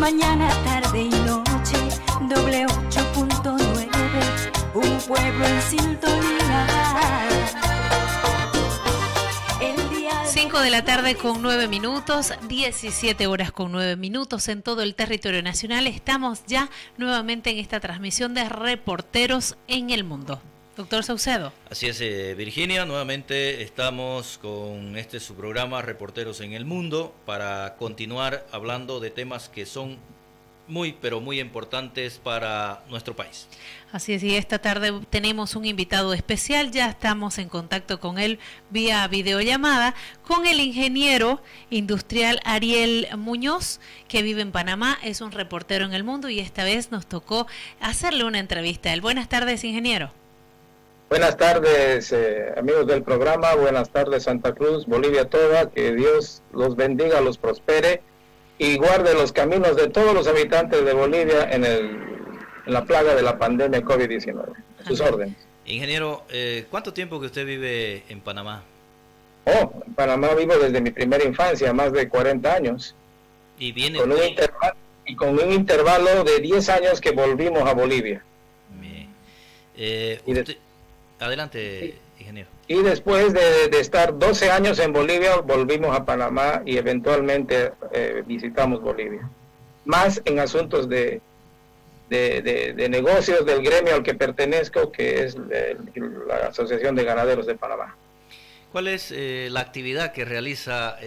mañana, tarde y noche, doble 8.9, un pueblo en sintonía. 5 de la tarde con 9 minutos, 17 horas con 9 minutos en todo el territorio nacional. Estamos ya nuevamente en esta transmisión de Reporteros en el Mundo. Doctor Saucedo. Así es, Virginia, nuevamente estamos con su programa Reporteros en el Mundo para continuar hablando de temas que son pero muy importantes para nuestro país. Así es, y esta tarde tenemos un invitado especial, ya estamos en contacto con él vía videollamada, con el ingeniero industrial Ariel Muñoz, que vive en Panamá, es un reportero en el mundo y esta vez nos tocó hacerle una entrevista a él. Buenas tardes, ingeniero. Buenas tardes, amigos del programa, buenas tardes Santa Cruz, Bolivia toda, que Dios los bendiga, los prospere y guarde los caminos de todos los habitantes de Bolivia en la plaga de la pandemia COVID-19. A sus órdenes. Ingeniero, ¿cuánto tiempo que usted vive en Panamá? En Panamá vivo desde mi primera infancia, más de 40 años. ¿Y viene con un intervalo de 10 años que volvimos a Bolivia. Adelante, ingeniero. Y después de estar 12 años en Bolivia, volvimos a Panamá y eventualmente visitamos Bolivia. Más en asuntos de negocios del gremio al que pertenezco, que es la Asociación de Ganaderos de Panamá. ¿Cuál es la actividad que realiza,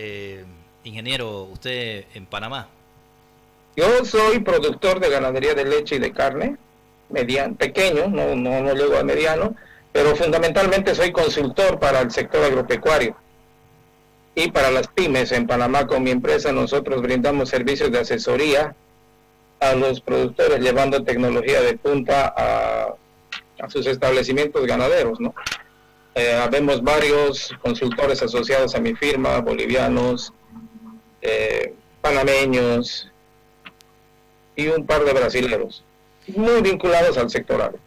ingeniero, usted en Panamá? Yo soy productor de ganadería de leche y de carne, pequeño, no llego a mediano, pero fundamentalmente soy consultor para el sector agropecuario y para las pymes. En Panamá, con mi empresa, nosotros brindamos servicios de asesoría a los productores, llevando tecnología de punta a sus establecimientos ganaderos, ¿no? Habemos varios consultores asociados a mi firma, bolivianos, panameños y un par de brasileños, muy vinculados al sector agro.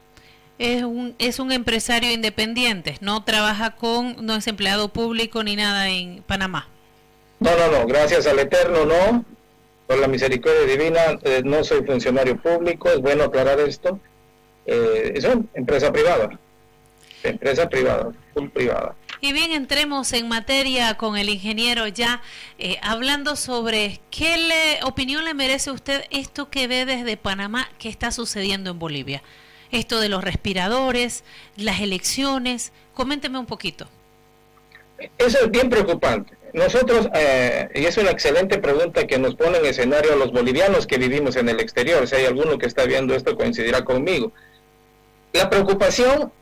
Es un empresario independiente, no trabaja no es empleado público ni nada en Panamá. No, gracias al Eterno no, por la misericordia divina, no soy funcionario público, es bueno aclarar esto, es una empresa privada, full privada. Y bien, entremos en materia con el ingeniero ya, hablando sobre qué opinión le merece a usted esto que ve desde Panamá que está sucediendo en Bolivia. Esto de los respiradores, las elecciones, coménteme un poquito. Eso es bien preocupante. Nosotros, y es una excelente pregunta que nos pone en escenario a los bolivianos que vivimos en el exterior, si hay alguno que está viendo esto coincidirá conmigo. La preocupación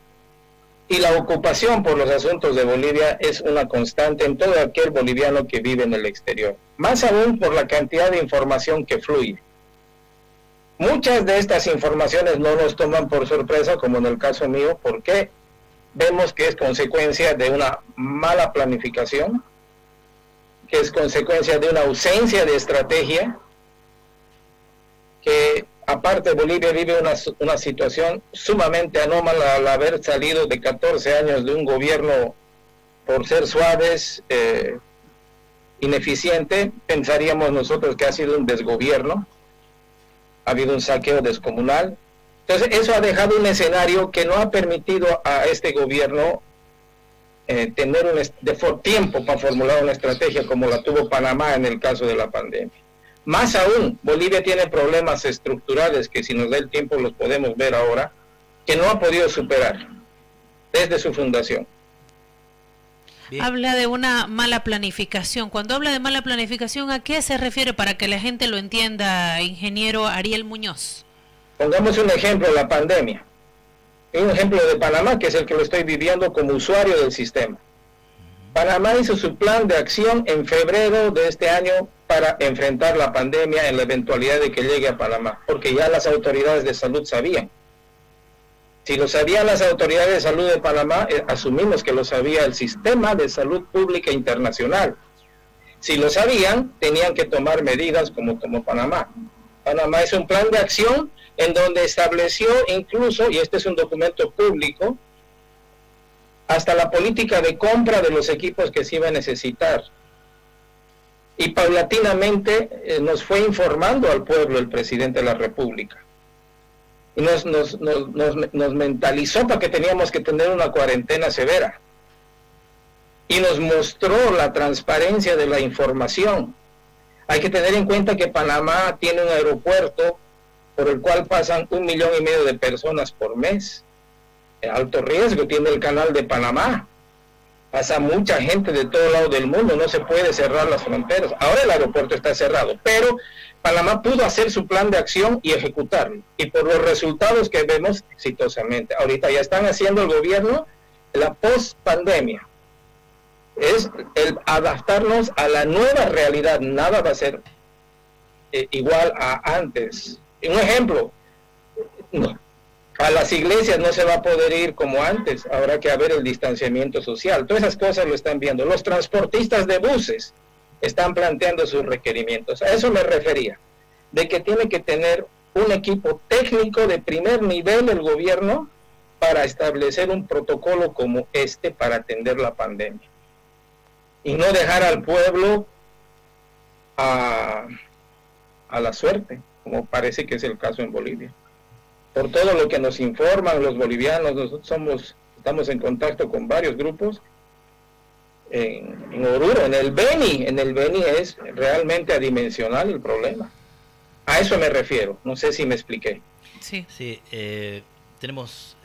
y la ocupación por los asuntos de Bolivia es una constante en todo aquel boliviano que vive en el exterior, más aún por la cantidad de información que fluye. Muchas de estas informaciones no nos toman por sorpresa, como en el caso mío, porque vemos que es consecuencia de una mala planificación, que es consecuencia de una ausencia de estrategia, que aparte Bolivia vive una situación sumamente anómala al haber salido de 14 años de un gobierno, por ser suaves, ineficiente. Pensaríamos nosotros que ha sido un desgobierno. Ha habido un saqueo descomunal. Entonces eso ha dejado un escenario que no ha permitido a este gobierno tener tiempo para formular una estrategia como la tuvo Panamá en el caso de la pandemia. Más aún, Bolivia tiene problemas estructurales que si nos da el tiempo los podemos ver ahora, que no ha podido superar desde su fundación. Bien. Habla de una mala planificación. Cuando habla de mala planificación, ¿a qué se refiere para que la gente lo entienda, ingeniero Ariel Muñoz? Pongamos un ejemplo, la pandemia. Un ejemplo de Panamá, que es el que lo estoy viviendo como usuario del sistema. Panamá hizo su plan de acción en febrero de este año para enfrentar la pandemia en la eventualidad de que llegue a Panamá, porque ya las autoridades de salud sabían. Si lo sabían las autoridades de salud de Panamá, asumimos que lo sabía el sistema de salud pública internacional. Si lo sabían, tenían que tomar medidas como Panamá. Panamá es un plan de acción en donde estableció incluso, y este es un documento público, hasta la política de compra de los equipos que se iba a necesitar. Y paulatinamente nos fue informando al pueblo el presidente de la República. Y nos mentalizó para que teníamos que tener una cuarentena severa. Y nos mostró la transparencia de la información. Hay que tener en cuenta que Panamá tiene un aeropuerto por el cual pasan 1,5 millones de personas por mes. Alto riesgo tiene el canal de Panamá. Pasa mucha gente de todo lado del mundo, no se puede cerrar las fronteras. Ahora el aeropuerto está cerrado, pero Panamá pudo hacer su plan de acción y ejecutarlo. Y por los resultados que vemos, exitosamente. Ahorita ya están haciendo el gobierno la post-pandemia. Es el adaptarnos a la nueva realidad. Nada va a ser igual a antes. Un ejemplo, a las iglesias no se va a poder ir como antes, habrá que haber el distanciamiento social. Todas esas cosas lo están viendo. Los transportistas de buses están planteando sus requerimientos. A eso me refería, de que tiene que tener un equipo técnico de primer nivel el gobierno para establecer un protocolo como este para atender la pandemia. Y no dejar al pueblo a la suerte, como parece que es el caso en Bolivia. Por todo lo que nos informan los bolivianos, nosotros estamos en contacto con varios grupos en Oruro, en el Beni es realmente adimensional el problema. A eso me refiero, no sé si me expliqué. Sí, tenemos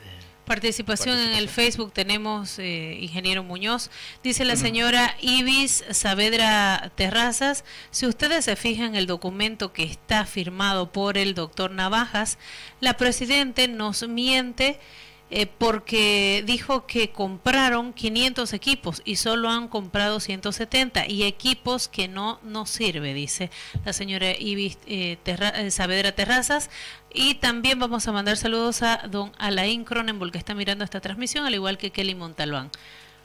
participación en el Facebook, tenemos ingeniero Muñoz, dice la señora Ibis Saavedra Terrazas, si ustedes se fijan en el documento que está firmado por el doctor Navajas, la Presidente nos miente porque dijo que compraron 500 equipos y solo han comprado 170 y equipos que no sirve, dice la señora Ibis Saavedra Terrazas. Y también vamos a mandar saludos a don Alain Cronenberg, que está mirando esta transmisión, al igual que Kelly Montalbán.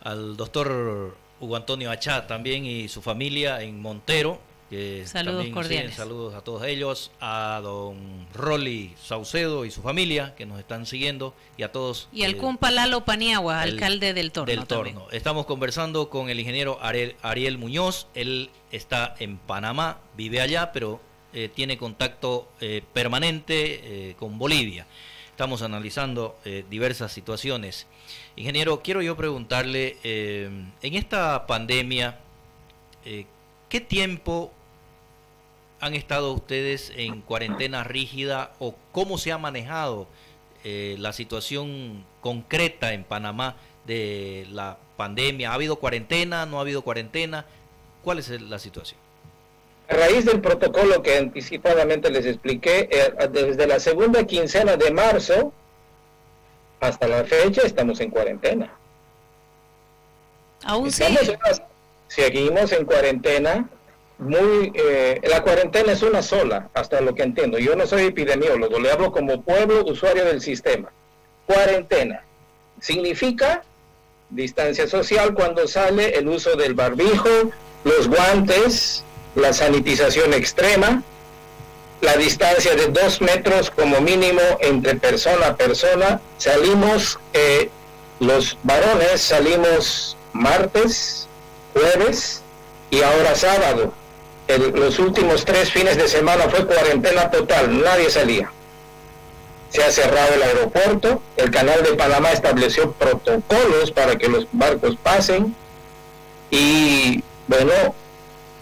Al doctor Hugo Antonio Achá también y su familia en Montero. Que saludos cordiales. Saludos a todos ellos, a don Rolly Saucedo y su familia que nos están siguiendo y a todos. Y al cumpa Lalo Paniagua, alcalde del Torno. Estamos conversando con el ingeniero Ariel Muñoz, él está en Panamá, vive allá, pero tiene contacto permanente con Bolivia. Estamos analizando diversas situaciones. Ingeniero, quiero yo preguntarle, en esta pandemia, ¿qué tiempo han estado ustedes en cuarentena rígida o cómo se ha manejado la situación concreta en Panamá de la pandemia? ¿Ha habido cuarentena? ¿No ha habido cuarentena? ¿Cuál es la situación? A raíz del protocolo que anticipadamente les expliqué, desde la segunda quincena de marzo hasta la fecha estamos en cuarentena. ¿Aún sí? Seguimos en cuarentena. La cuarentena es una sola, hasta lo que entiendo. Yo no soy epidemiólogo, le hablo como pueblo usuario del sistema. Cuarentena significa distancia social cuando sale, el uso del barbijo, los guantes, la sanitización extrema, la distancia de 2 metros como mínimo entre persona a persona. Salimos, los varones salimos martes, jueves y ahora sábado. Los últimos 3 fines de semana fue cuarentena total, nadie salía. Se ha cerrado el aeropuerto, el canal de Panamá estableció protocolos para que los barcos pasen y bueno,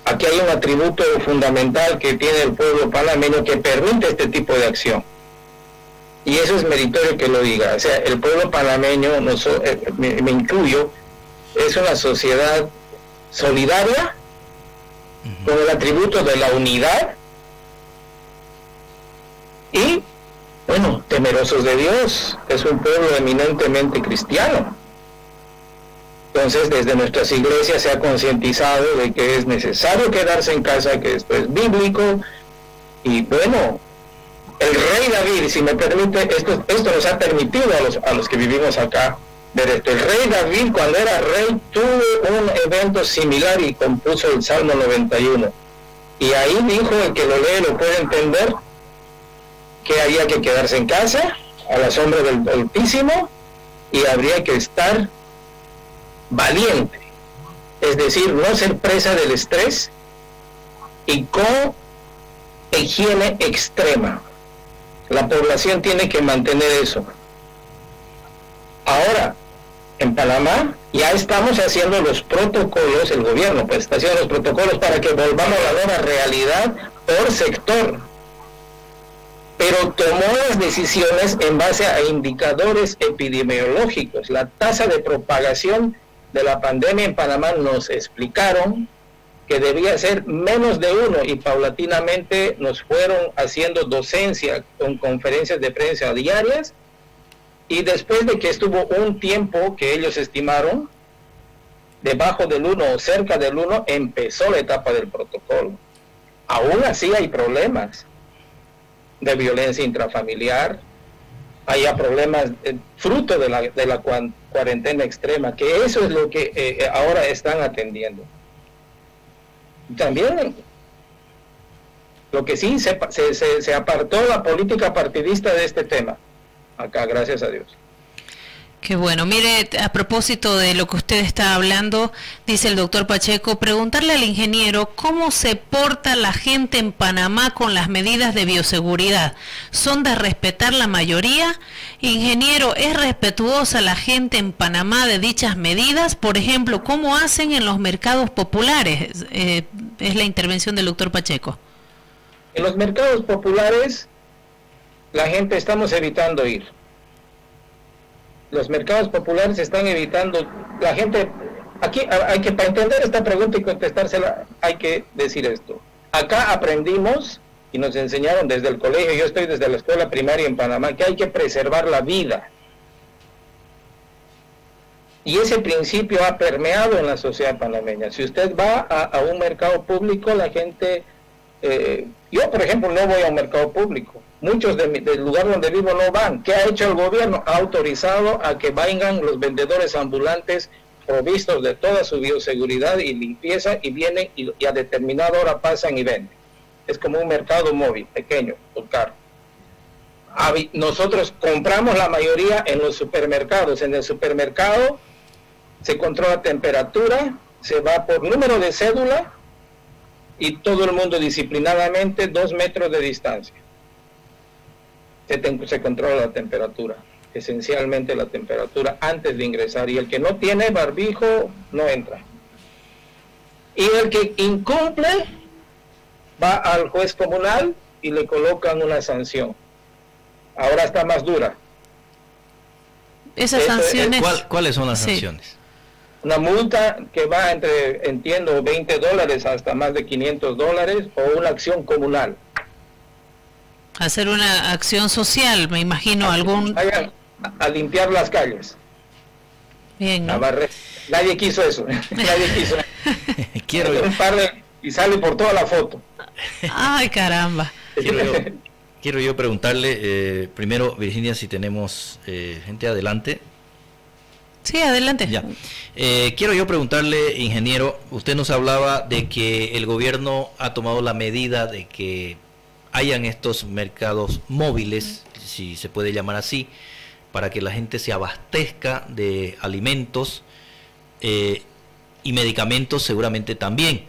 aquí hay un atributo fundamental que tiene el pueblo panameño que permite este tipo de acción. Y eso es meritorio que lo diga. O sea, el pueblo panameño, me incluyo, es una sociedad solidaria, con el atributo de la unidad y, bueno, temerosos de Dios. Es un pueblo eminentemente cristiano. Entonces, desde nuestras iglesias se ha concientizado de que es necesario quedarse en casa, que esto es bíblico. Y bueno, el rey David, si me permite, esto nos ha permitido a los que vivimos acá. El rey David, cuando era rey, tuvo un evento similar y compuso el Salmo 91. Y ahí dijo, el que lo lee lo puede entender, que había que quedarse en casa, a la sombra del Altísimo, y habría que estar valiente. Es decir, no ser presa del estrés, y con higiene extrema. La población tiene que mantener eso. Ahora, en Panamá ya estamos haciendo los protocolos, el gobierno pues está haciendo los protocolos para que volvamos a la nueva realidad por sector, pero tomó las decisiones en base a indicadores epidemiológicos. La tasa de propagación de la pandemia en Panamá nos explicaron que debía ser menos de 1 y paulatinamente nos fueron haciendo docencia con conferencias de prensa diarias, y después de que estuvo un tiempo que ellos estimaron debajo del 1 o cerca del 1, empezó la etapa del protocolo. Aún así hay problemas de violencia intrafamiliar, hay problemas fruto de la cuarentena extrema, que eso es lo que ahora están atendiendo. También lo que sí se apartó la política partidista de este tema acá, gracias a Dios. Qué bueno. Mire, a propósito de lo que usted está hablando, dice el doctor Pacheco, preguntarle al ingeniero cómo se porta la gente en Panamá con las medidas de bioseguridad. ¿Son de respetar la mayoría? Ingeniero, ¿es respetuosa la gente en Panamá de dichas medidas? Por ejemplo, ¿cómo hacen en los mercados populares? Es la intervención del doctor Pacheco. En los mercados populares, la gente estamos evitando ir. Los mercados populares están evitando, la gente, aquí hay que, para entender esta pregunta y contestársela, hay que decir esto. Acá aprendimos y nos enseñaron desde el colegio, yo estoy desde la escuela primaria en Panamá, que hay que preservar la vida. Y ese principio ha permeado en la sociedad panameña. Si usted va a un mercado público, la gente, yo por ejemplo no voy a un mercado público. Muchos del lugar donde vivo no van. ¿Qué ha hecho el gobierno? Ha autorizado a que vengan los vendedores ambulantes provistos de toda su bioseguridad y limpieza y vienen y a determinada hora pasan y venden. Es como un mercado móvil, pequeño, o caro. Nosotros compramos la mayoría en los supermercados. En el supermercado se controla temperatura, se va por número de cédula y todo el mundo disciplinadamente 2 metros de distancia. Se controla la temperatura, esencialmente la temperatura antes de ingresar, y el que no tiene barbijo no entra. Y el que incumple va al juez comunal y le colocan una sanción. Ahora está más dura. Esas sanciones... ¿Cuáles son las sanciones? Una multa que va entre, entiendo, $20 hasta más de $500, o una acción comunal. Hacer una acción social, me imagino, algún... Vayan a limpiar las calles. Bien, ¿no? Nadie quiso eso. Nadie quiso. Quiero un par de... y sale por toda la foto. Ay, caramba. Quiero yo preguntarle, primero, Virginia, si tenemos gente adelante. Sí, adelante. Ya. Quiero yo preguntarle, ingeniero, usted nos hablaba de que el gobierno ha tomado la medida de que hayan estos mercados móviles, si se puede llamar así, para que la gente se abastezca de alimentos y medicamentos seguramente también.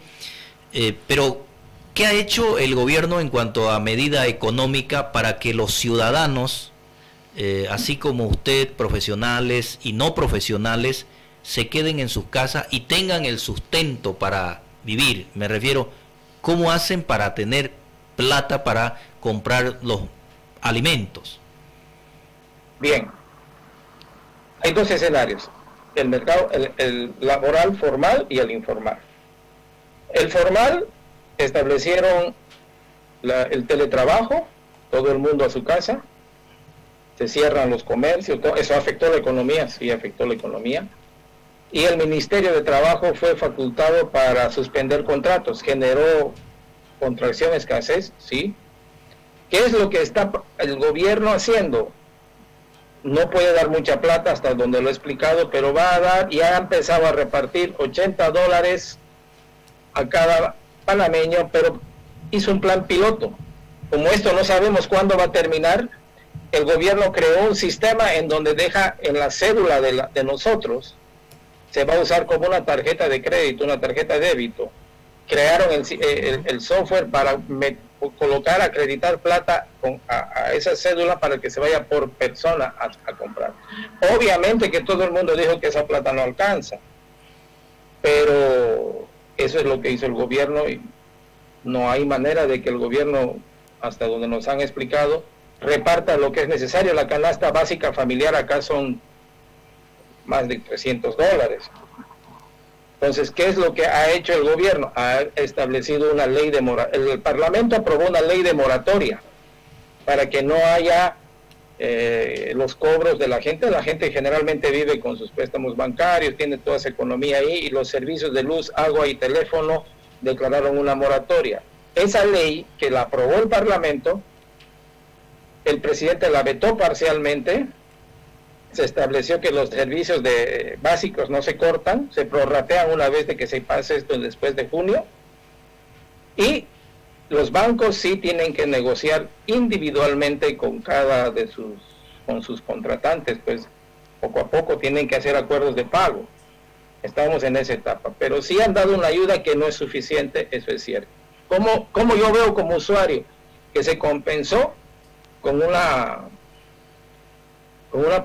Pero, ¿qué ha hecho el gobierno en cuanto a medida económica para que los ciudadanos, así como usted, profesionales y no profesionales, se queden en sus casas y tengan el sustento para vivir? Me refiero, ¿cómo hacen para tener plata para comprar los alimentos? Bien, hay dos escenarios: el mercado, el laboral formal y el informal. El formal, establecieron el teletrabajo, todo el mundo a su casa, se cierran los comercios, eso afectó la economía, sí afectó la economía, y el Ministerio de Trabajo fue facultado para suspender contratos, generó contracción, escasez, sí. ¿Qué es lo que está el gobierno haciendo? No puede dar mucha plata hasta donde lo he explicado, pero va a dar, y ha empezado a repartir $80 a cada panameño, pero hizo un plan piloto. Como esto no sabemos cuándo va a terminar, el gobierno creó un sistema en donde deja en la cédula de nosotros, se va a usar como una tarjeta de crédito, una tarjeta de débito, crearon el software para colocar, acreditar plata a esa cédula para que se vaya por persona a comprar. Obviamente que todo el mundo dijo que esa plata no alcanza, pero eso es lo que hizo el gobierno y no hay manera de que el gobierno, hasta donde nos han explicado, reparta lo que es necesario. La canasta básica familiar acá son más de $300. Entonces, ¿qué es lo que ha hecho el gobierno? Ha establecido una ley de moratoria. El Parlamento aprobó una ley de moratoria para que no haya los cobros de la gente. La gente generalmente vive con sus préstamos bancarios, tiene toda esa economía ahí, y los servicios de luz, agua y teléfono declararon una moratoria. Esa ley que la aprobó el Parlamento, el presidente la vetó parcialmente. Se estableció que los servicios básicos no se cortan, se prorratean una vez de que se pase esto después de junio, y los bancos sí tienen que negociar individualmente con con sus contratantes, pues poco a poco tienen que hacer acuerdos de pago. Estamos en esa etapa, pero sí han dado una ayuda que no es suficiente, eso es cierto. ¿Cómo yo veo como usuario? Que se compensó con una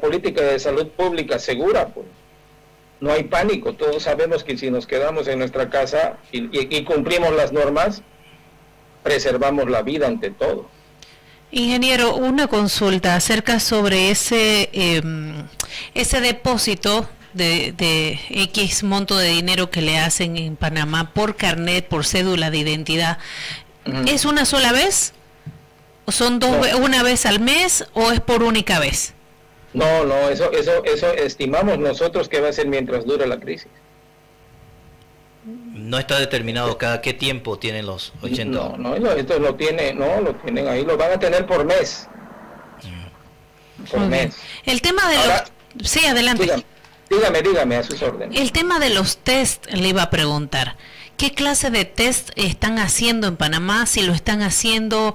política de salud pública segura, pues no hay pánico. Todos sabemos que si nos quedamos en nuestra casa y cumplimos las normas, preservamos la vida ante todo. Ingeniero, una consulta acerca sobre ese depósito de X monto de dinero que le hacen en Panamá por carnet, por cédula de identidad. ¿Es una sola vez? ¿O son una vez al mes o es por única vez? No, eso estimamos nosotros que va a ser mientras dure la crisis. No está determinado cada qué tiempo tienen los 80. No, esto lo tienen ahí, lo van a tener por mes. Por mes. El tema de sí, adelante. Dígame, a sus órdenes. El tema de los test, le iba a preguntar. ¿Qué clase de test están haciendo en Panamá? Si lo están haciendo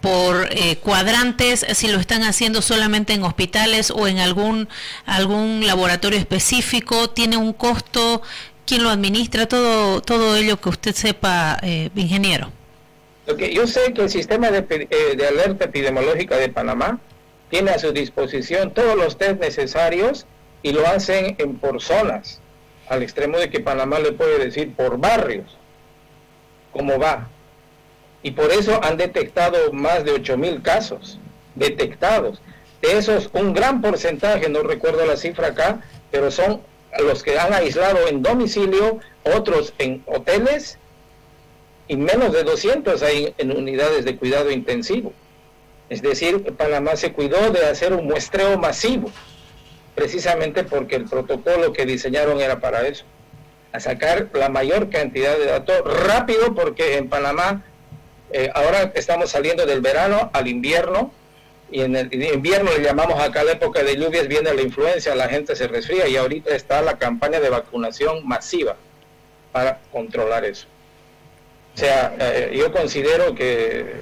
por cuadrantes, si lo están haciendo solamente en hospitales o en algún laboratorio específico, ¿tiene un costo? ¿Quién lo administra? Todo ello que usted sepa, ingeniero. Yo sé que el sistema de alerta epidemiológica de Panamá tiene a su disposición todos los test necesarios y lo hacen por zonas, al extremo de que Panamá le puede decir por barrios cómo va. Y por eso han detectado más de 8,000 casos detectados. De esos, un gran porcentaje, no recuerdo la cifra acá, pero son los que han aislado en domicilio, otros en hoteles, y menos de 200 hay en unidades de cuidado intensivo. Es decir, Panamá se cuidó de hacer un muestreo masivo, precisamente porque el protocolo que diseñaron era para eso, a sacar la mayor cantidad de datos rápido, porque en Panamá ahora estamos saliendo del verano al invierno, y en el invierno le llamamos acá la época de lluvias, viene la influencia, la gente se resfría, y ahorita está la campaña de vacunación masiva para controlar eso. O sea, yo considero que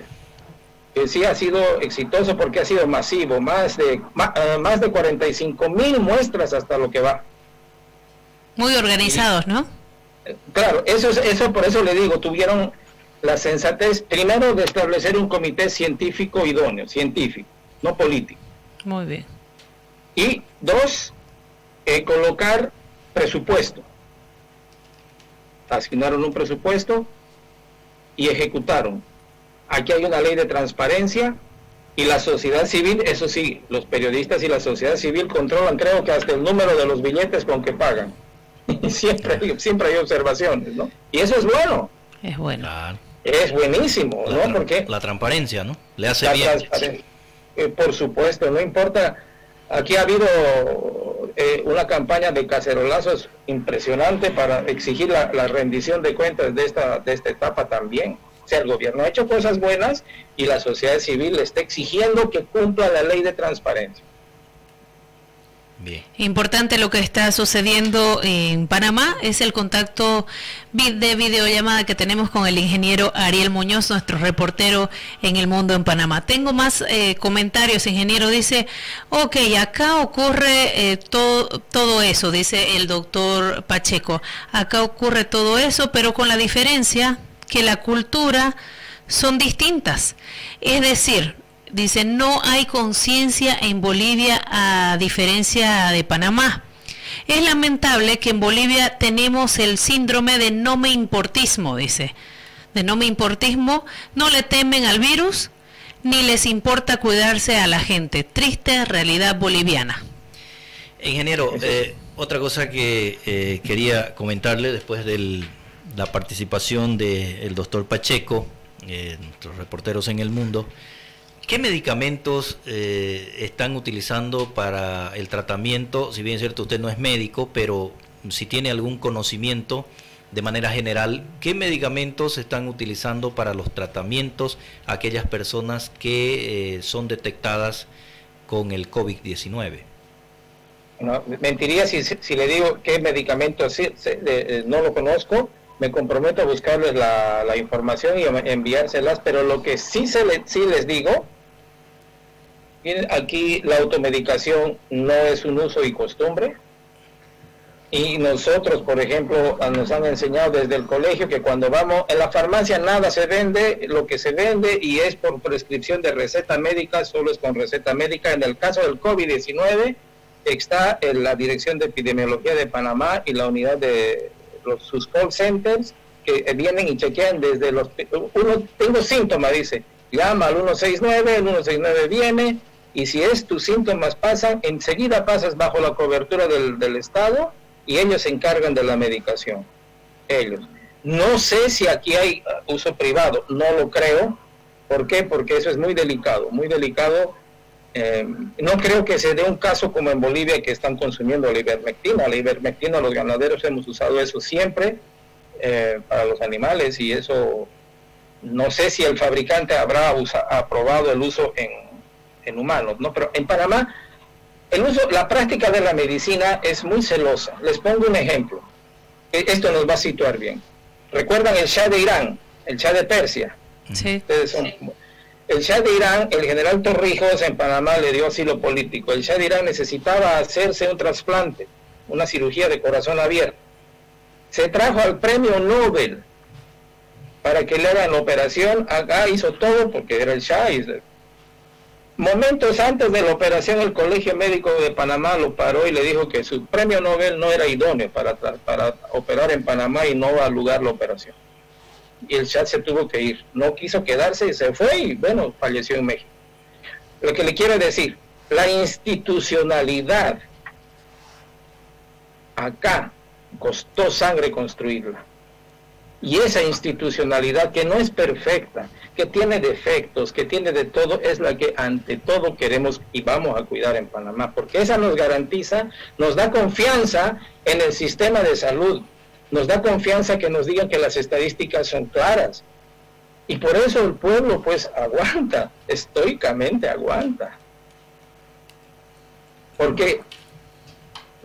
sí ha sido exitoso porque ha sido masivo, más de 45,000 muestras hasta lo que va. Muy organizados, ¿no? Claro, eso por eso le digo, tuvieron la sensatez, primero, de establecer un comité científico idóneo, científico, no político. Muy bien. Y 2, colocar presupuesto. Asignaron un presupuesto y ejecutaron. Aquí hay una ley de transparencia y la sociedad civil, eso sí, los periodistas y la sociedad civil controlan, creo que hasta el número de los billetes con que pagan. Y siempre hay observaciones, ¿no? Y eso es bueno. Es bueno. Claro. Es buenísimo, ¿no? Porque la transparencia, ¿no? Le hace bien. Por supuesto, no importa. Aquí ha habido una campaña de cacerolazos impresionante para exigir la rendición de cuentas de esta etapa también. O sea, el gobierno ha hecho cosas buenas y la sociedad civil le está exigiendo que cumpla la ley de transparencia. Bien. Importante lo que está sucediendo en Panamá es el contacto de videollamada que tenemos con el ingeniero Ariel Muñoz, nuestro reportero en El Mundo en Panamá. Tengo más comentarios, ingeniero. Dice, ok, acá ocurre todo eso, dice el doctor Pacheco. Acá ocurre todo eso, pero con la diferencia que la cultura son distintas. Es decir, dice, no hay conciencia en Bolivia a diferencia de Panamá. Es lamentable que en Bolivia tenemos el síndrome de no me importismo, dice. De no me importismo, no le temen al virus, ni les importa cuidarse a la gente. Triste realidad boliviana. Ingeniero, otra cosa que quería comentarle después de la participación del doctor Pacheco, nuestros reporteros en El Mundo. ¿Qué medicamentos están utilizando para el tratamiento? Si bien es cierto, usted no es médico, pero si tiene algún conocimiento de manera general, ¿qué medicamentos están utilizando para los tratamientos a aquellas personas que son detectadas con el COVID-19? No, mentiría si le digo qué medicamentos no lo conozco. Me comprometo a buscarles la información y a enviárselas, pero lo que sí les digo, aquí la automedicación no es un uso y costumbre, y nosotros, por ejemplo, nos han enseñado desde el colegio que cuando vamos en la farmacia nada se vende, lo que se vende y es por prescripción de receta médica, solo es con receta médica. En el caso del COVID-19 está en la Dirección de Epidemiología de Panamá y la unidad de sus call centers que vienen y chequean desde tengo síntomas, dice, llama al 169, el 169 viene, y si tus síntomas pasan, enseguida pasas bajo la cobertura del Estado y ellos se encargan de la medicación. Ellos. No sé si aquí hay uso privado, no lo creo. ¿Por qué? Porque eso es muy delicado, muy delicado. No creo que se dé un caso como en Bolivia que están consumiendo la ivermectina. La ivermectina, los ganaderos hemos usado eso siempre para los animales, y eso no sé si el fabricante habrá aprobado el uso en humanos, ¿no? Pero en Panamá la práctica de la medicina es muy celosa. Les pongo un ejemplo. Esto nos va a situar bien. ¿Recuerdan el Shah de Irán, el Shah de Persia? Sí. El Shah de Irán, el general Torrijos en Panamá le dio asilo político. El Shah de Irán necesitaba hacerse un trasplante, una cirugía de corazón abierto. Se trajo al premio Nobel para que le hagan la operación. Acá hizo todo porque era el Shah. Momentos antes de la operación, el Colegio Médico de Panamá lo paró y le dijo que su premio Nobel no era idóneo para operar en Panamá y no va a lugar la operación. Y el Shah se tuvo que ir, no quiso quedarse y se fue, y bueno, falleció en México. Lo que le quiero decir, la institucionalidad acá costó sangre construirla, y esa institucionalidad que no es perfecta, que tiene defectos, que tiene de todo, es la que ante todo queremos y vamos a cuidar en Panamá, porque esa nos garantiza, nos da confianza en el sistema de salud, nos da confianza que nos digan que las estadísticas son claras. Y por eso el pueblo pues aguanta, estoicamente aguanta. Porque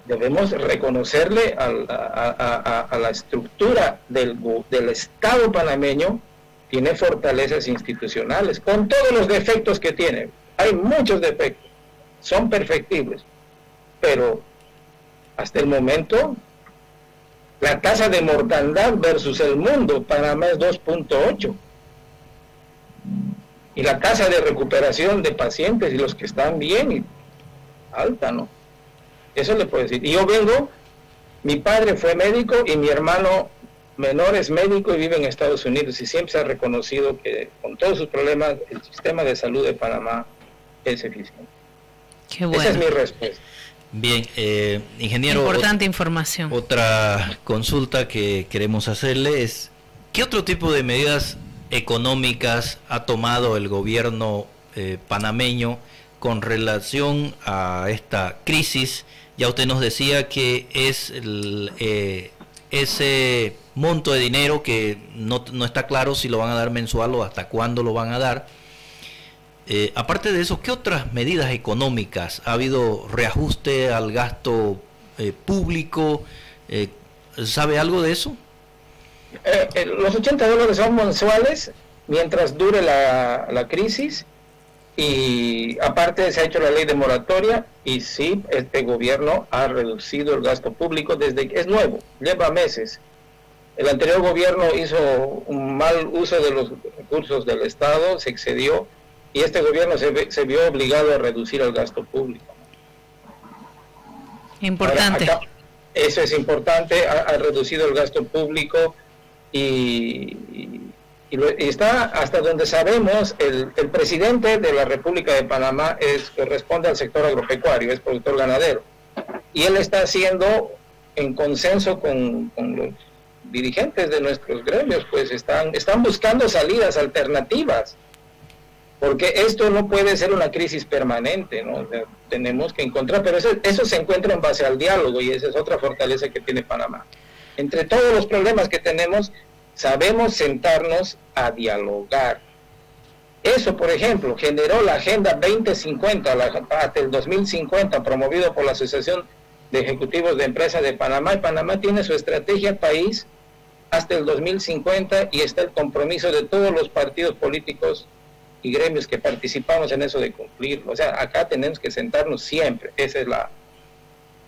debemos reconocerle a la estructura del Estado panameño, tiene fortalezas institucionales, con todos los defectos que tiene. Hay muchos defectos, son perfectibles, pero hasta el momento la tasa de mortandad versus el mundo, Panamá es 2.8. Y la tasa de recuperación de pacientes y los que están bien, alta, ¿no? Eso le puedo decir. Y yo mi padre fue médico y mi hermano menor es médico y vive en Estados Unidos, y siempre se ha reconocido que con todos sus problemas el sistema de salud de Panamá es eficiente. Qué bueno. Esa es mi respuesta. Bien, ingeniero, importante información. Otra consulta que queremos hacerle es, ¿qué otro tipo de medidas económicas ha tomado el gobierno panameño con relación a esta crisis? Ya usted nos decía que es ese monto de dinero que no está claro si lo van a dar mensual o hasta cuándo lo van a dar. Aparte de eso, ¿qué otras medidas económicas? ¿Ha habido reajuste al gasto público? ¿Sabe algo de eso? Los $80 son mensuales mientras dure la crisis, y aparte se ha hecho la ley de moratoria, y sí, este gobierno ha reducido el gasto público desde que es nuevo, lleva meses. El anterior gobierno hizo un mal uso de los recursos del Estado, se excedió, y este gobierno se vio obligado a reducir el gasto público. Importante. Ahora, acá, eso es importante, ha reducido el gasto público, y está, hasta donde sabemos, el presidente de la República de Panamá corresponde al sector agropecuario, es productor ganadero, y él está haciendo, en consenso con los dirigentes de nuestros gremios, pues están buscando salidas alternativas, porque esto no puede ser una crisis permanente, ¿no? O sea, tenemos que encontrar, pero eso se encuentra en base al diálogo, y esa es otra fortaleza que tiene Panamá. Entre todos los problemas que tenemos, sabemos sentarnos a dialogar. Eso, por ejemplo, generó la Agenda 2050 hasta el 2050, promovido por la Asociación de Ejecutivos de Empresas de Panamá, y Panamá tiene su estrategia país hasta el 2050, y está el compromiso de todos los partidos políticos y gremios que participamos en eso de cumplirlo. O sea, acá tenemos que sentarnos siempre. Esa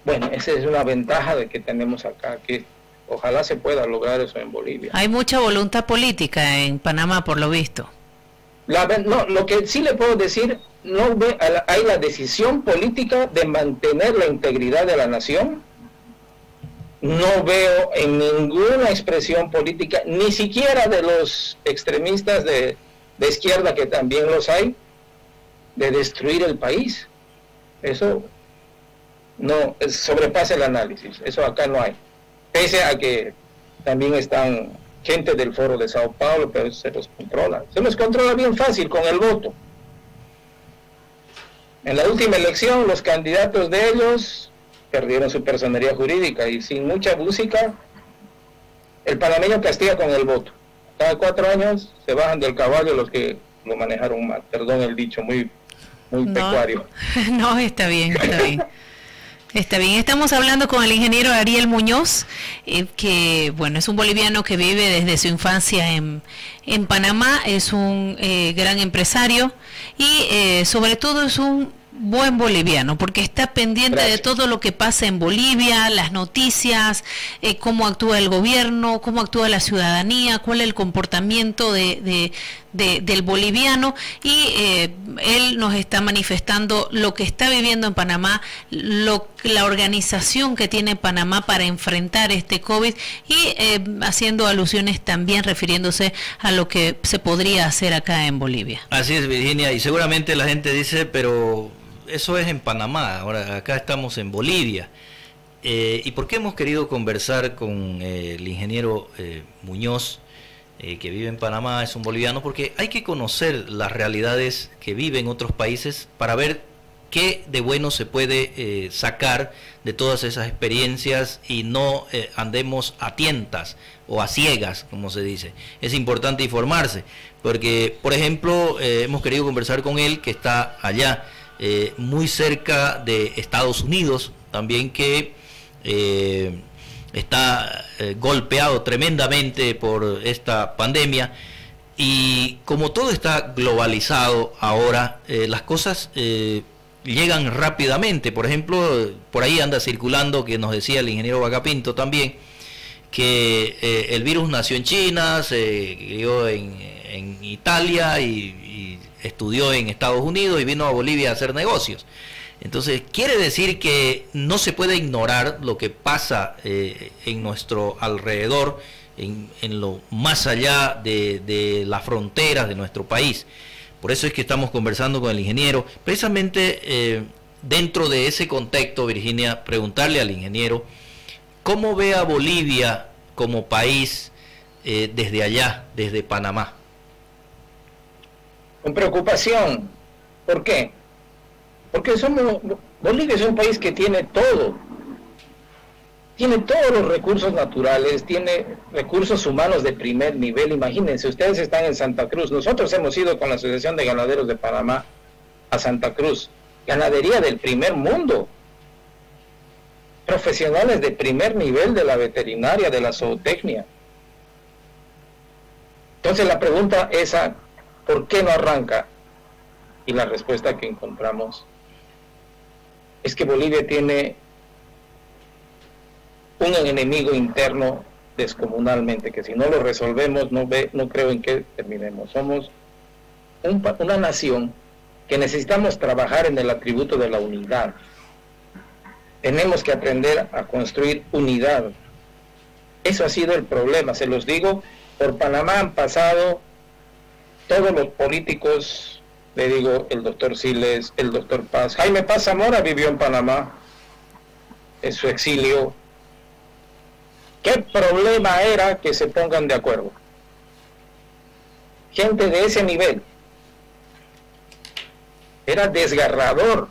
es una ventaja de que tenemos acá, que ojalá se pueda lograr eso en Bolivia. Hay mucha voluntad política en Panamá, por lo visto. Lo que sí le puedo decir, hay la decisión política de mantener la integridad de la nación. No veo en ninguna expresión política, ni siquiera de los extremistas de izquierda, que también los hay, de destruir el país. Eso no sobrepasa el análisis. Eso acá no hay. Pese a que también están gente del Foro de Sao Paulo, pero se los controla bien fácil con el voto. En la última elección, los candidatos de ellos perdieron su personería jurídica, y sin mucha música, el panameño castiga con el voto. Cada 4 años se bajan del caballo los que lo manejaron mal. Perdón el dicho, muy pecuario. No, está bien, está bien. Está bien, estamos hablando con el ingeniero Ariel Muñoz, que bueno, es un boliviano que vive desde su infancia en Panamá, es un gran empresario, y sobre todo es un buen boliviano, porque está pendiente de todo lo que pasa en Bolivia, las noticias, cómo actúa el gobierno, cómo actúa la ciudadanía, cuál es el comportamiento del boliviano, y él nos está manifestando lo que está viviendo en Panamá, la organización que tiene Panamá para enfrentar este COVID, y haciendo alusiones también refiriéndose a lo que se podría hacer acá en Bolivia. Así es, Virginia, y seguramente la gente dice, pero eso es en Panamá, ahora acá estamos en Bolivia. ¿Y por qué hemos querido conversar con el ingeniero Muñoz, que vive en Panamá, es un boliviano? Porque hay que conocer las realidades que viven otros países para ver qué de bueno se puede sacar de todas esas experiencias, y no andemos a tientas o a ciegas, como se dice. Es importante informarse, porque, por ejemplo, hemos querido conversar con él, que está allá, muy cerca de Estados Unidos, también, que está golpeado tremendamente por esta pandemia, y como todo está globalizado ahora, las cosas llegan rápidamente. Por ejemplo, por ahí anda circulando, que nos decía el ingeniero Vagapinto también, que el virus nació en China, se crió en Italia, y estudió en Estados Unidos, y vino a Bolivia a hacer negocios. Entonces, quiere decir que no se puede ignorar lo que pasa en nuestro alrededor, en lo más allá de las fronteras de nuestro país. Por eso es que estamos conversando con el ingeniero, precisamente dentro de ese contexto, Virginia, preguntarle al ingeniero cómo ve a Bolivia como país desde allá, desde Panamá. Con preocupación. ¿Por qué? Porque Bolivia es un país que tiene todo. tiene todos los recursos naturales, tiene recursos humanos de primer nivel. Imagínense, ustedes están en Santa Cruz, nosotros hemos ido con la Asociación de Ganaderos de Panamá a Santa Cruz, ganadería del primer mundo, profesionales de primer nivel de la veterinaria, de la zootecnia. Entonces la pregunta es, ¿por qué no arranca? Y la respuesta que encontramos es que Bolivia tiene un enemigo interno descomunalmente, que si no lo resolvemos no creo en que terminemos. Somos una nación que necesitamos trabajar en el atributo de la unidad. Tenemos que aprender a construir unidad. Eso ha sido el problema, se los digo. Por Panamá han pasado todos los políticos, le digo, el doctor Siles, el doctor Paz. Jaime Paz Zamora vivió en Panamá, en su exilio. ¿Qué problema era que se pongan de acuerdo? Gente de ese nivel. Era desgarrador.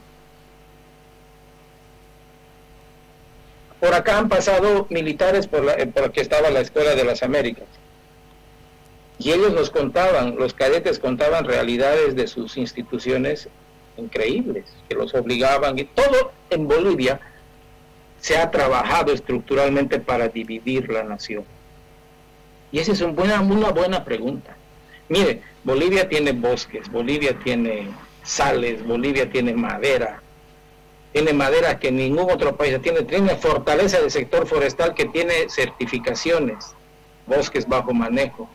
Por acá han pasado militares por que estaba la Escuela de las Américas. Y ellos nos contaban, los cadetes contaban realidades de sus instituciones increíbles, que los obligaban, y todo en Bolivia se ha trabajado estructuralmente para dividir la nación. Y esa es una buena pregunta. Mire, Bolivia tiene bosques, Bolivia tiene sales, Bolivia tiene madera que ningún otro país tiene fortaleza del sector forestal, que tiene certificaciones, bosques bajo manejo,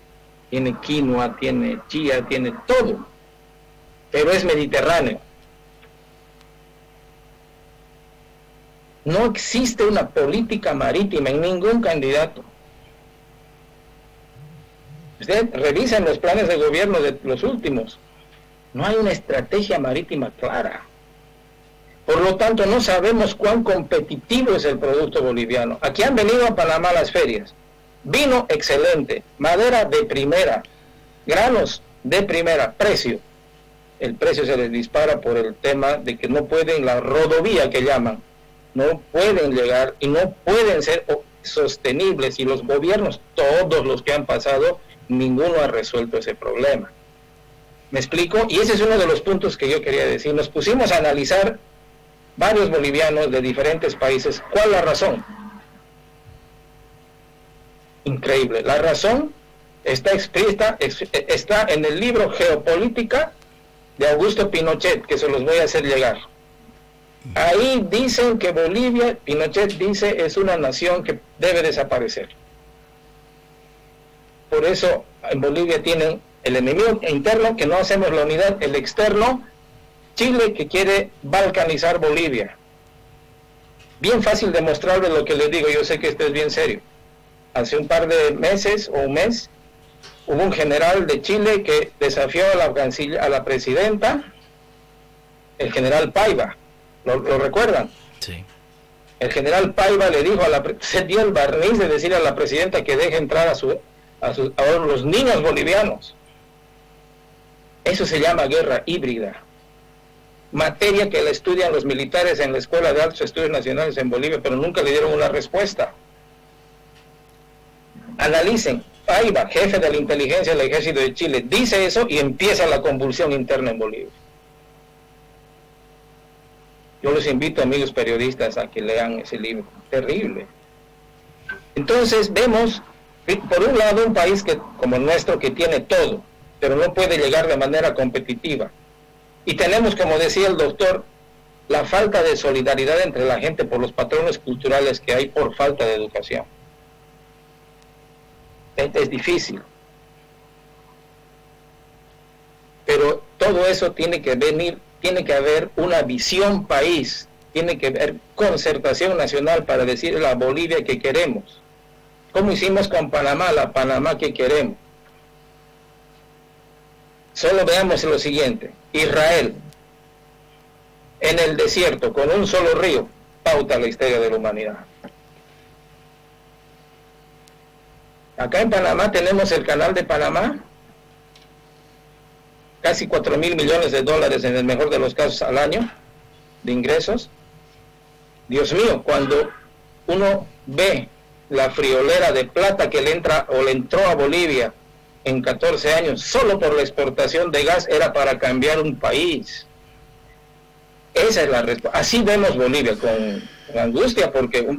tiene quinoa, tiene chía, tiene todo, pero es mediterráneo. No existe una política marítima en ningún candidato. Ustedes revisen los planes de gobierno de los últimos. No hay una estrategia marítima clara. Por lo tanto, no sabemos cuán competitivo es el producto boliviano. Aquí han venido a Panamá las ferias. Vino excelente, madera de primera, granos de primera, precio. El precio se les dispara por el tema de que no pueden, la rodovía que llaman, no pueden llegar y no pueden ser sostenibles, y los gobiernos, todos los que han pasado, ninguno ha resuelto ese problema. ¿Me explico? Y ese es uno de los puntos que yo quería decir. Nos pusimos a analizar varios bolivianos de diferentes países. ¿Cuál es la razón? Increíble. La razón está en el libro Geopolítica de Augusto Pinochet, que se los voy a hacer llegar. Ahí dicen que Bolivia, Pinochet dice, es una nación que debe desaparecer. Por eso en Bolivia tienen el enemigo interno, que no hacemos la unidad, el externo, Chile, que quiere balcanizar Bolivia. Bien fácil demostrarle lo que les digo, yo sé que esto es bien serio. Hace un par de meses o un mes, hubo un general de Chile que desafió a la presidenta, el general Paiva. ¿Lo recuerdan? Sí. El general Paiva le dijo se dio el barniz de decir a la presidenta que deje entrar a los niños bolivianos. Eso se llama guerra híbrida. Materia que la estudian los militares en la Escuela de Altos Estudios Nacionales en Bolivia, pero nunca le dieron una respuesta. Analicen, Paiva, jefe de la inteligencia del ejército de Chile, dice eso y empieza la convulsión interna en Bolivia. Yo los invito, amigos periodistas, a que lean ese libro. Terrible. Entonces vemos, por un lado, un país como el nuestro, que tiene todo, pero no puede llegar de manera competitiva. Y tenemos, como decía el doctor, la falta de solidaridad entre la gente por los patrones culturales que hay por falta de educación. Es difícil. Pero todo eso tiene que venir. Tiene que haber una visión país, tiene que haber concertación nacional para decirle a Bolivia que queremos. Como hicimos con Panamá, la Panamá que queremos. Solo veamos lo siguiente. Israel, en el desierto, con un solo río, pauta la historia de la humanidad. Acá en Panamá tenemos el Canal de Panamá, casi 4.000 millones de dólares en el mejor de los casos al año de ingresos. Dios mío, cuando uno ve la friolera de plata que le entró a Bolivia en 14 años, solo por la exportación de gas, era para cambiar un país. Esa es la respuesta. Así vemos Bolivia, con angustia, porque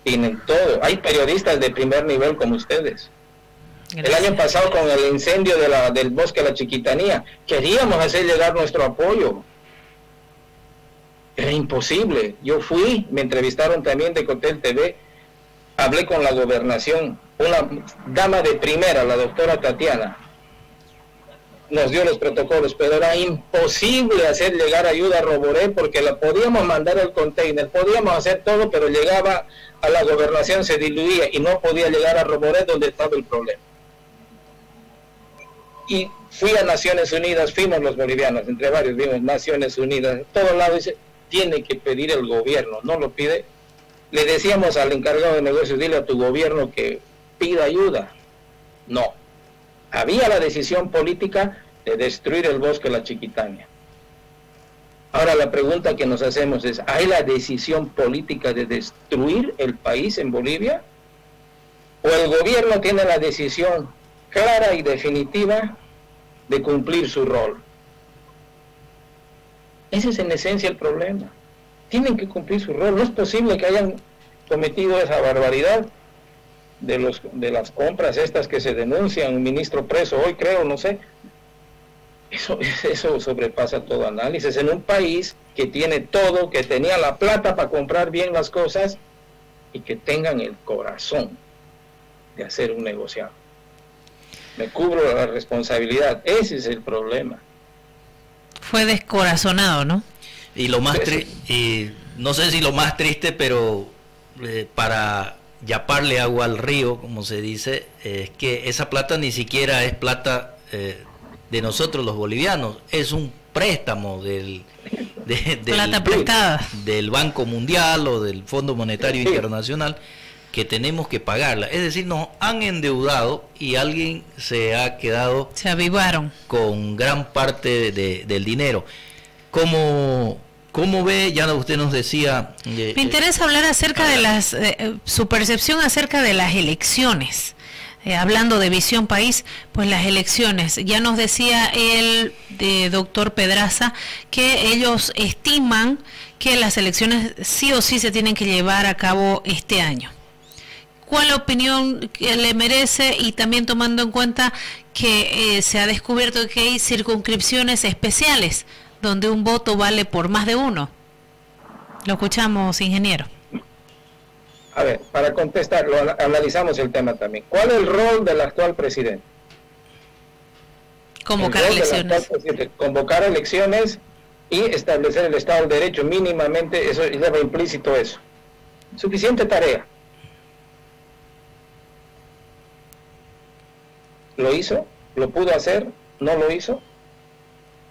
tienen todo. Hay periodistas de primer nivel como ustedes. Gracias. El año pasado, con el incendio del bosque de la Chiquitanía, queríamos hacer llegar nuestro apoyo. Era imposible. Yo fui, me entrevistaron también de Cotel TV, hablé con la gobernación, una dama de primera, la doctora Tatiana, nos dio los protocolos, pero era imposible hacer llegar ayuda a Roboré, porque la podíamos mandar el container, podíamos hacer todo, pero llegaba a la gobernación, se diluía y no podía llegar a Roboré, donde estaba el problema. Y fui a Naciones Unidas, fuimos los bolivianos, entre varios vimos Naciones Unidas, en todos lados dice, tiene que pedir el gobierno, no lo pide. Le decíamos al encargado de negocios, dile a tu gobierno que pida ayuda. No. Había la decisión política de destruir el bosque de la Chiquitania. Ahora la pregunta que nos hacemos es, ¿hay la decisión política de destruir el país en Bolivia? ¿O el gobierno tiene la decisión clara y definitiva de cumplir su rol? Ese es en esencia el problema. Tienen que cumplir su rol. No es posible que hayan cometido esa barbaridad de las compras estas que se denuncian, un ministro preso hoy, creo, no sé. Eso sobrepasa todo análisis. En un país que tiene todo, que tenía la plata para comprar bien las cosas y que tengan el corazón de hacer un negociado. Me cubro la responsabilidad. Ese es el problema. Fue descorazonado, ¿no? Y lo más triste, no sé si lo más triste, pero para yaparle agua al río, como se dice, es que esa plata ni siquiera es plata de nosotros los bolivianos, es un préstamo plata prestada del Banco Mundial o del Fondo Monetario Internacional, que tenemos que pagarla. Es decir, nos han endeudado y alguien se ha quedado, se avivaron con gran parte del dinero. ¿Cómo ve? Ya usted nos decía... Me interesa hablar acerca de su percepción acerca de las elecciones. Hablando de Visión País, pues las elecciones. Ya nos decía el doctor Pedraza que ellos estiman que las elecciones sí o sí se tienen que llevar a cabo este año. ¿Cuál opinión le merece? Y también tomando en cuenta que se ha descubierto que hay circunscripciones especiales donde un voto vale por más de uno. Lo escuchamos, ingeniero. A ver, para contestar, analizamos el tema también. ¿Cuál es el rol del actual presidente? Convocar elecciones. Convocar elecciones y establecer el Estado de Derecho mínimamente, eso lleva implícito eso. Suficiente tarea. ¿Lo hizo? ¿Lo pudo hacer? ¿No lo hizo?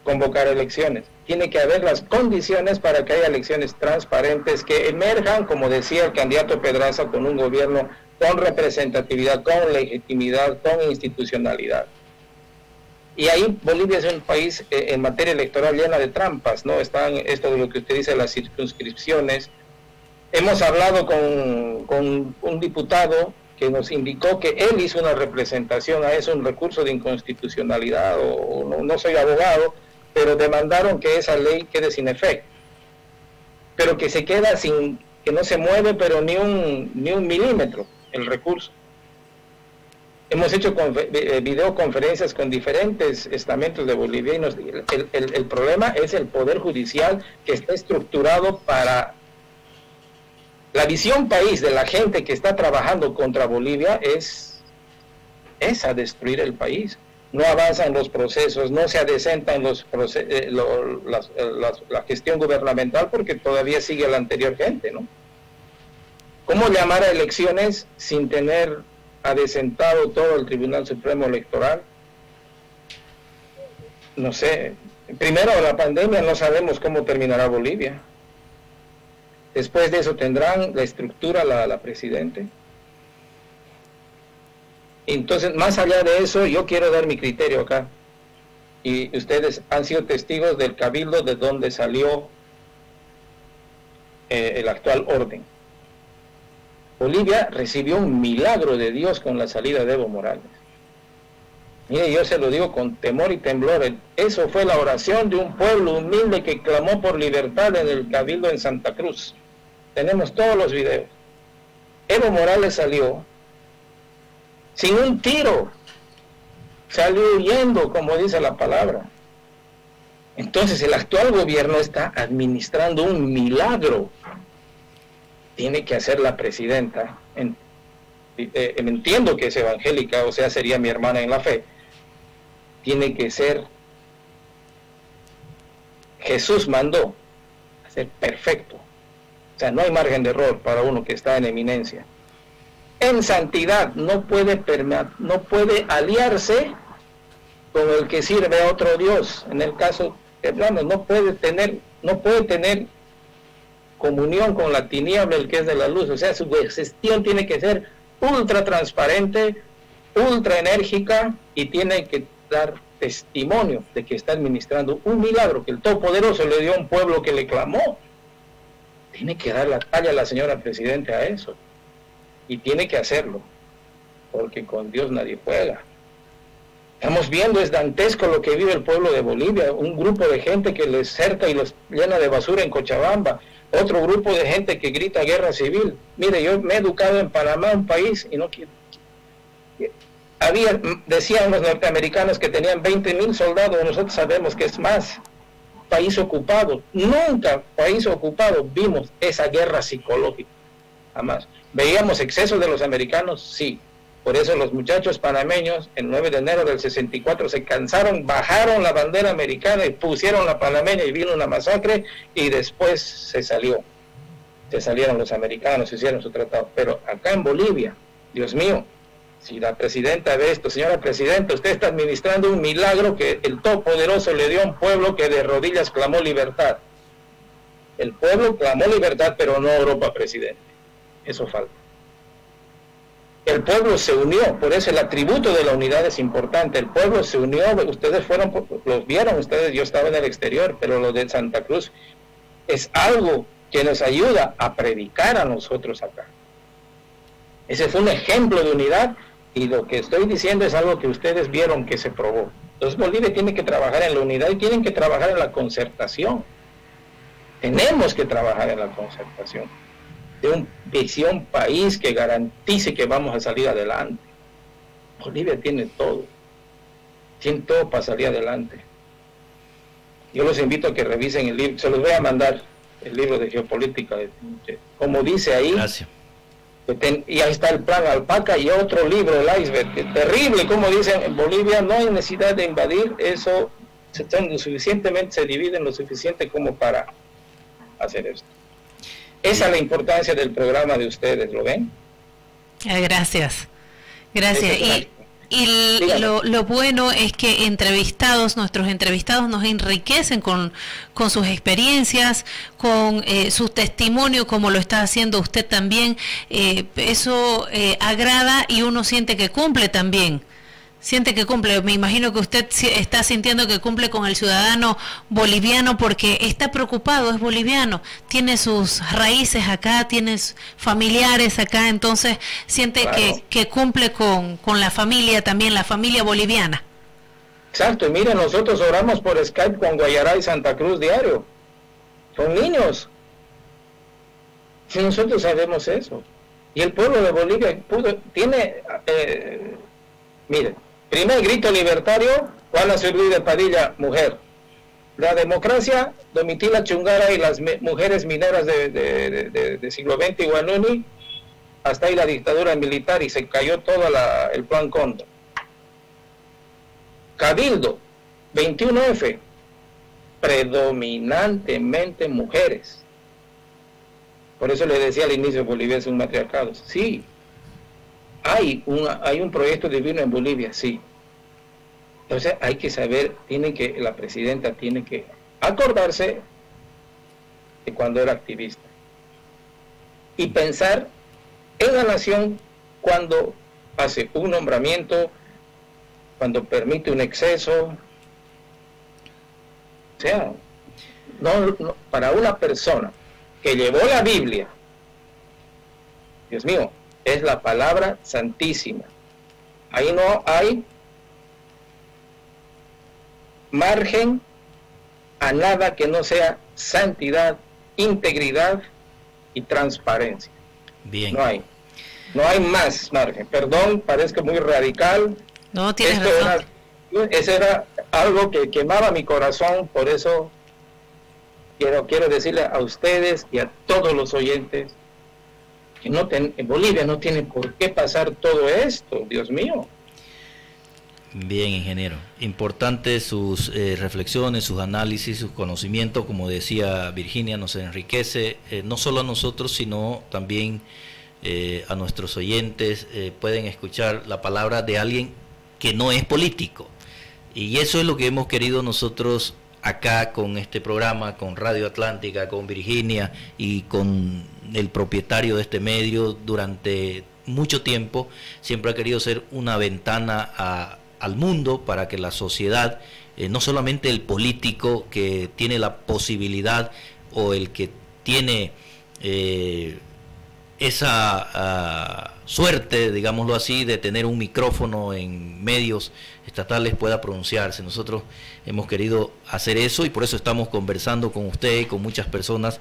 Convocar elecciones. Tiene que haber las condiciones para que haya elecciones transparentes que emerjan, como decía el candidato Pedraza, con un gobierno con representatividad, con legitimidad, con institucionalidad. Y ahí Bolivia es un país en materia electoral llena de trampas, ¿no? Están esto de lo que usted dice, las circunscripciones. Hemos hablado con un diputado que nos indicó que él hizo una representación a eso, un recurso de inconstitucionalidad, no soy abogado, pero demandaron que esa ley quede sin efecto, pero que se queda sin, que no se mueve pero ni un milímetro el recurso. Hemos hecho videoconferencias con diferentes estamentos de Bolivia y el problema es el poder judicial, que está estructurado para la visión país de la gente que está trabajando contra Bolivia es a destruir el país. No avanzan los procesos, no se adecentan la gestión gubernamental porque todavía sigue la anterior gente, ¿no? ¿Cómo llamar a elecciones sin tener adecentado todo el Tribunal Supremo Electoral? No sé. Primero, la pandemia, no sabemos cómo terminará Bolivia. Después de eso tendrán la estructura, la presidente. Entonces, más allá de eso, yo quiero dar mi criterio acá. Y ustedes han sido testigos del cabildo de donde salió el actual orden. Bolivia recibió un milagro de Dios con la salida de Evo Morales. Mire, yo se lo digo con temor y temblor. Eso fue la oración de un pueblo humilde que clamó por libertad en el Cabildo en Santa Cruz. Tenemos todos los videos. Evo Morales salió sin un tiro. Salió huyendo, como dice la palabra. Entonces el actual gobierno está administrando un milagro. Tiene que hacer la presidenta. Entiendo que es evangélica, o sea, sería mi hermana en la fe. Tiene que ser, Jesús mandó a ser perfecto. O sea, no hay margen de error para uno que está en eminencia. En santidad no puede aliarse con el que sirve a otro Dios. En el caso, hermano, no puede tener comunión con la tiniebla, el que es de la luz. O sea, su gestión tiene que ser ultra transparente, ultra enérgica, y tiene que dar testimonio de que está administrando un milagro que el Todopoderoso le dio a un pueblo que le clamó. Tiene que dar la talla a la señora presidenta a eso, y tiene que hacerlo, porque con Dios nadie juega. Estamos viendo, es dantesco lo que vive el pueblo de Bolivia, un grupo de gente que les cerca y los llena de basura en Cochabamba, otro grupo de gente que grita guerra civil. Mire, yo me he educado en Panamá, un país, y no quiero... Decían los norteamericanos que tenían 20,000 soldados, nosotros sabemos que es más. País ocupado, nunca país ocupado vimos esa guerra psicológica, jamás. ¿Veíamos excesos de los americanos? Sí. Por eso los muchachos panameños, el 9 de enero del 64, se cansaron, bajaron la bandera americana y pusieron la panameña, y vino una masacre, y después se salieron los americanos, hicieron su tratado. Pero acá en Bolivia, Dios mío, si la presidenta ve esto, señora presidenta, usted está administrando un milagro que el Todopoderoso le dio a un pueblo que de rodillas clamó libertad. El pueblo clamó libertad, pero no Europa, presidente. Eso falta. El pueblo se unió, por eso el atributo de la unidad es importante. El pueblo se unió, ustedes los vieron ustedes, yo estaba en el exterior, pero lo de Santa Cruz es algo que nos ayuda a predicar a nosotros acá. Ese fue un ejemplo de unidad, y lo que estoy diciendo es algo que ustedes vieron que se probó. Entonces Bolivia tiene que trabajar en la unidad y tienen que trabajar en la concertación. Tenemos que trabajar en la concertación de una visión país que garantice que vamos a salir adelante. Bolivia tiene todo para salir adelante. Yo los invito a que revisen el libro, se los voy a mandar, el libro de geopolítica, como dice ahí. Gracias. Y ahí está el plan Alpaca, y otro libro, el iceberg, que terrible, como dicen, en Bolivia no hay necesidad de invadir, eso se dividen lo suficiente como para hacer esto. Esa es la importancia del programa de ustedes, ¿lo ven? Gracias. Y lo bueno es que nuestros entrevistados nos enriquecen con sus experiencias, con su testimonio, como lo está haciendo usted también. Eso agrada, y uno siente que cumple también. Me imagino que usted está sintiendo que cumple con el ciudadano boliviano, porque está preocupado, es boliviano, tiene sus raíces acá, tiene familiares acá, entonces siente claro que cumple con la familia también, la familia boliviana. Exacto, y mire, nosotros oramos por Skype con Guayará y Santa Cruz diario, son niños, si nosotros sabemos eso, y el pueblo de Bolivia tiene, mire, primer grito libertario, Juana Zurduy Padilla, mujer. La democracia, Domitila Chungara y las mujeres mineras de siglo XX, Guanuni, hasta ahí la dictadura militar, y se cayó todo el plan Cóndor. Cabildo, 21F, predominantemente mujeres. Por eso les decía al inicio, Bolivia es un matriarcado. Sí. Hay un proyecto divino en Bolivia, sí. Entonces hay que saber, la presidenta tiene que acordarse de cuando era activista y pensar en la nación cuando hace un nombramiento, cuando permite un exceso. O sea, no, para una persona que llevó la Biblia, Dios mío, es la palabra santísima. Ahí no hay margen a nada que no sea santidad, integridad y transparencia. Bien. No hay más margen. Perdón, parezco muy radical. No, tienes razón. Eso era algo que quemaba mi corazón, por eso quiero decirle a ustedes y a todos los oyentes que en Bolivia no tiene por qué pasar todo esto, Dios mío. Bien, ingeniero. Importantes sus reflexiones, sus análisis, sus conocimientos, como decía Virginia, nos enriquece no solo a nosotros, sino también a nuestros oyentes. Pueden escuchar la palabra de alguien que no es político. Y eso es lo que hemos querido nosotros acá con este programa, con Radio Atlántica, con Virginia y con el propietario de este medio durante mucho tiempo. Siempre ha querido ser una ventana al mundo para que la sociedad, no solamente el político que tiene la posibilidad o el que tiene esa suerte, digámoslo así, de tener un micrófono en medios estatales pueda pronunciarse. Nosotros hemos querido hacer eso y por eso estamos conversando con usted y con muchas personas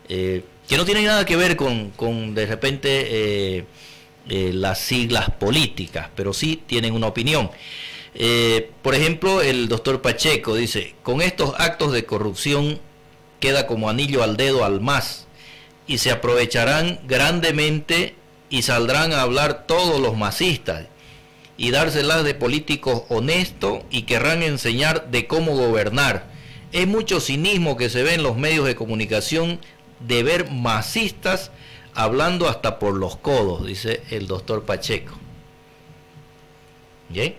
que no tienen nada que ver con de repente las siglas políticas, pero sí tienen una opinión. Por ejemplo, el doctor Pacheco dice: con estos actos de corrupción queda como anillo al dedo al MAS y se aprovecharán grandemente y saldrán a hablar todos los masistas y dárselas de políticos honestos y querrán enseñar de cómo gobernar. Es mucho cinismo que se ve en los medios de comunicación de ver masistas hablando hasta por los codos, dice el doctor Pacheco. ¿Bien?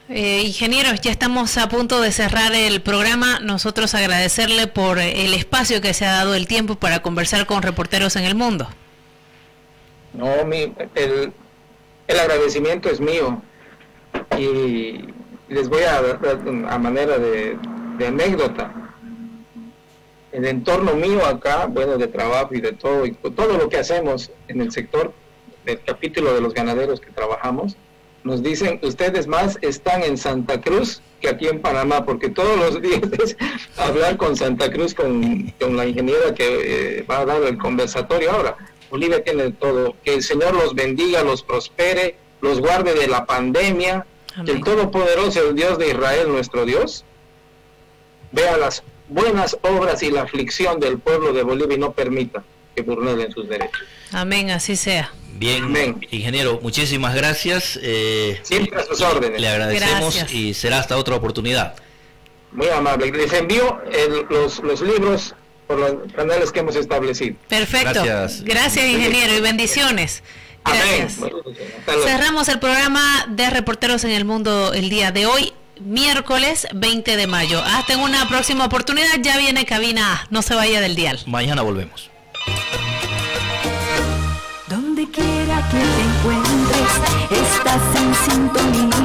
Ingenieros, ya estamos a punto de cerrar el programa. Nosotros agradecerle por el espacio que se ha dado, el tiempo para conversar con Reporteros en el Mundo. No, el agradecimiento es mío y les voy a dar a manera de anécdota. El entorno mío acá, bueno, de trabajo y de todo, y todo lo que hacemos en el sector del capítulo de los ganaderos que trabajamos, nos dicen: ustedes más están en Santa Cruz que aquí en Panamá, porque todos los días es hablar con Santa Cruz, con la ingeniera que va a dar el conversatorio ahora. Bolivia tiene todo. Que el Señor los bendiga, los prospere, los guarde de la pandemia. Amén. Que el Todopoderoso, el Dios de Israel, nuestro Dios, vea las buenas obras y la aflicción del pueblo de Bolivia y no permita que vulneren sus derechos. Amén, así sea. Bien, amén. Ingeniero, muchísimas gracias. Siempre a sus órdenes. Le agradecemos. Gracias. Y será hasta otra oportunidad. Muy amable. Les envío los libros por los canales que hemos establecido. Perfecto. Gracias, ingeniero, y bendiciones. Gracias. Amén. Cerramos el programa de Reporteros en el Mundo el día de hoy, miércoles 20 de mayo. Hasta en una próxima oportunidad. Ya viene Cabina A. No se vaya del dial. Mañana volvemos. Donde quiera que te encuentres, estás en sintonía.